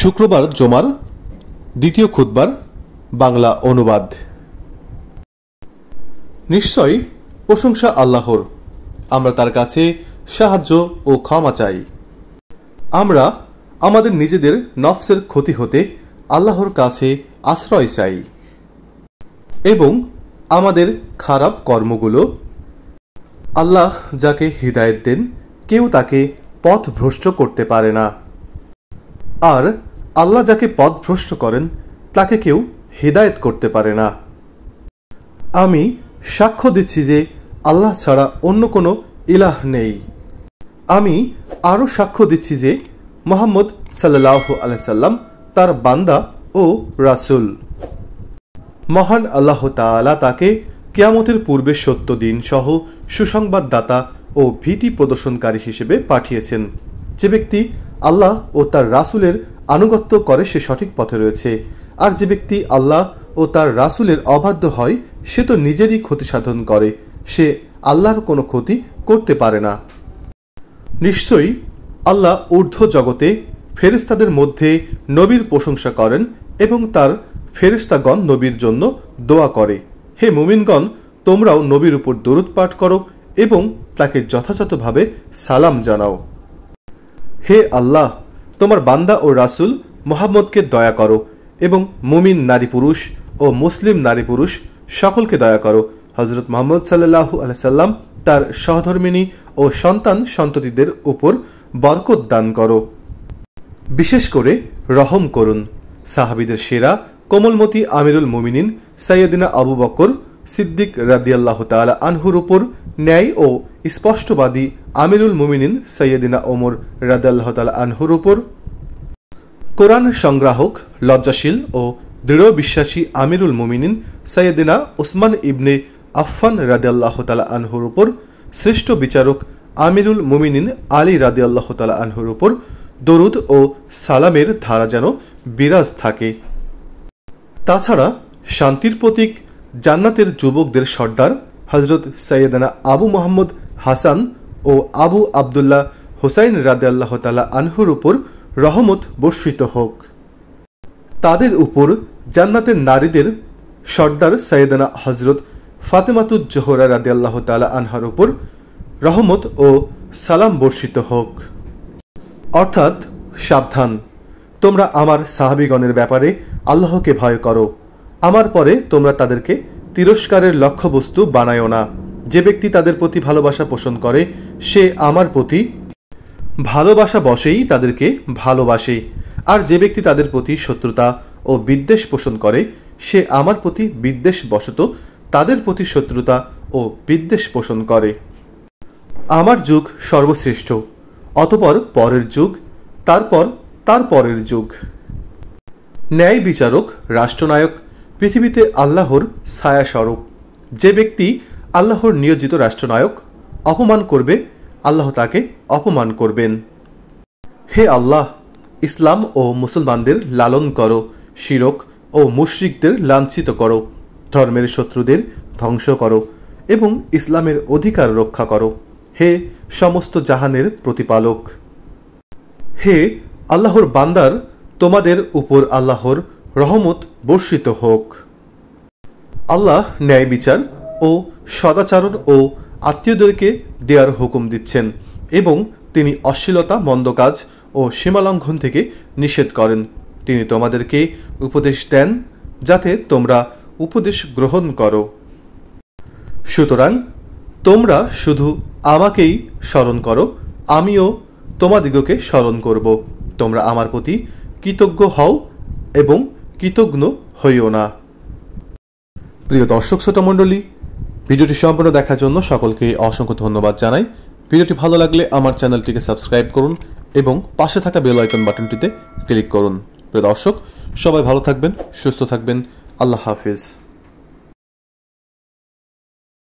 শুক্রবার জুমার দ্বিতীয় খুতবার বাংলা অনুবাদ। নিশ্চয়ই প্রশংসা আল্লাহর, আমরা তার কাছে সাহায্য ও ক্ষমা চাই। আমরা আমাদের নিজেদের নফসের ক্ষতি হতে আল্লাহর কাছে আশ্রয় চাই এবং আমাদের খারাপ কর্মগুলো আল্লাহ যাকে হিদায়াত দেন কেউ তাকে পথভ্রষ্ট করতে পারে না, আর আল্লাহ যাকে পথভ্রষ্ট করেন তাকে কেউ হিদায়াত করতে পারে না। আমি সাক্ষ্য দিচ্ছি যে আল্লাহ ছাড়া অন্য কোনো ইলাহ নেই। আমি আরও সাক্ষ্য দিচ্ছি যে মুহাম্মদ সাল্লাল্লাহু আলাইহি সাল্লাম তার বান্দা ও রাসূল। মহান আল্লাহ তাআলা তাকে কিয়ামতের পূর্বে সত্য দিন সহ সুসংবাদদাতা ও ভীতি প্রদর্শনকারী হিসেবে পাঠিয়েছেন। যে ব্যক্তি আল্লাহ ও তার রাসূলের আনুগত্য করে সে সঠিক পথে রয়েছে, আর যে ব্যক্তি আল্লাহ ও তার রাসূলের অবাধ্য হয় সে তো নিজেরই ক্ষতি সাধন করে, সে আল্লাহর কোনো ক্ষতি করতে পারে না। নিশ্চয়ই আল্লাহ ঊর্ধ্ব জগতে ফেরেশতাদের মধ্যে নবীর প্রশংসা করেন এবং তার ফেরেশতাগণ নবীর জন্য দোয়া করে। হে মুমিনগণ, তোমরাও নবীর উপর দরুদ পাঠ করো এবং তাকে যথাযথভাবে সালাম জানাও। হে আল্লাহ, তোমার বান্দা ও রাসূল মুহাম্মদকে দয়া করো এবং মুমিন নারী পুরুষ ও মুসলিম নারী পুরুষ সকলকে দয়া করো। হযরত মুহাম্মদ সাল্লাল্লাহু আলাইহি সাল্লাম তার সহধর্মিণী ও সন্তান সন্ততিদের উপর বরকত দান করো। বিশেষ করে রহম করুন সাহাবীদের সেরা কোমলমতি আমিরুল মুমিনিন সাইয়্যিদিনা আবু বকর সিদ্দিক রাদিয়াল্লাহু তাআলা আনহুর উপর, ন্যায় ও স্পষ্টবাদী আমিরুল মুমিনিন সাইয়্যিদিনা ওমর রাদিয়াল্লাহু তাআলা আনহুর উপর, কোরআন সংগ্রাহক লজ্জাশীল ও দৃঢ় বিশ্বাসী আমিরুল মুমিনিন সাইয়্যিদিনা উসমান ইবনে আফফান রাদিয়াল্লাহু তাআলা আনহুর উপর, শ্রেষ্ঠ বিচারক আমিরুল মুমিনিন আলী রাদিয়াল্লাহু তাআলা আনহুর উপর দরুদ ও সালামের ধারা যেন বিরাজ থাকে। তাছাড়া শান্তির প্রতীক জান্নাতের যুবকদের সর্দার হযরত সাইয়্যিদানা আবু মুহাম্মদ হাসান ও আবু আবদুল্লাহ হুসাইন রাদিয়াল্লাহু তাআলা আনহুর উপর রহমত বর্ষিত হোক। তাদের উপর জান্নাতের নারীদের সর্দার সাইয়্যিদানা হযরত ফাতেমাতুজ জোহরা রাদিয়াল্লাহু তাআলা আনহার উপর রহমত ও সালাম বর্ষিত হোক। অর্থাৎ, সাবধান, তোমরা আমার সাহাবীগণের ব্যাপারে আল্লাহকে ভয় করো। আমার পরে তোমরা তাদেরকে তিরস্কারের লক্ষ্যবস্তু বানায়ো না। যে ব্যক্তি তাদের প্রতি ভালোবাসা পোষণ করে সে আমার প্রতি ভালোবাসা বশেই তাদেরকে ভালোবাসে, আর যে ব্যক্তি তাদের প্রতি শত্রুতা ও বিদ্বেষ পোষণ করে সে আমার প্রতি বিদ্বেষ বশত তাদের প্রতি শত্রুতা ও বিদ্বেষ পোষণ করে। আমার যুগ সর্বশ্রেষ্ঠ, অতঃপর পরের যুগ, তারপর তার পরের যুগ। ন্যায় বিচারক রাষ্ট্রনায়ক পৃথিবীতে আল্লাহর ছায়াস্বরূপ। যে ব্যক্তি আল্লাহর নিয়োজিত রাষ্ট্রনায়ক অপমান করবে আল্লাহ তাকে অপমান করবেন। হে আল্লাহ, ইসলাম ও মুসলমানদের লালন করো, শিরক ও মুশরিকদের লাঞ্ছিত করো, ধর্মের শত্রুদের ধ্বংস করো এবং ইসলামের অধিকার রক্ষা করো। হে সমস্ত জাহানের প্রতিপালক, হে আল্লাহর বান্দার, তোমাদের উপর আল্লাহর রহমত বর্ষিত হোক। আল্লাহ ন্যায় বিচার ও সদাচরণ ও আত্মীয়দেরকে দেওয়ার হুকুম দিচ্ছেন এবং তিনি অশ্লীলতা, মন্দ কাজ ও সীমালঙ্ঘন থেকে নিষেধ করেন। তিনি তোমাদেরকে উপদেশ দেন যাতে তোমরা উপদেশ গ্রহণ করো। সুতরাং তোমরা শুধু আমাকেই স্মরণ করো, আমিও তোমাদিগকে স্মরণ করব। তোমরা আমার প্রতি কৃতজ্ঞ হও এবং কৃতজ্ঞ হইও না। প্রিয় দর্শক শ্রোতা মণ্ডলী, ভিডিওটি সম্পূর্ণ দেখার জন্য সকলকে অসংখ্য ধন্যবাদ জানাই। ভিডিওটি ভালো লাগলে আমার চ্যানেলটিকে সাবস্ক্রাইব করুন এবং পাশে থাকা বেল আইকন বাটনটিতে ক্লিক করুন। প্রিয় দর্শক, সবাই ভালো থাকবেন, সুস্থ থাকবেন। আল্লাহ হাফিজ।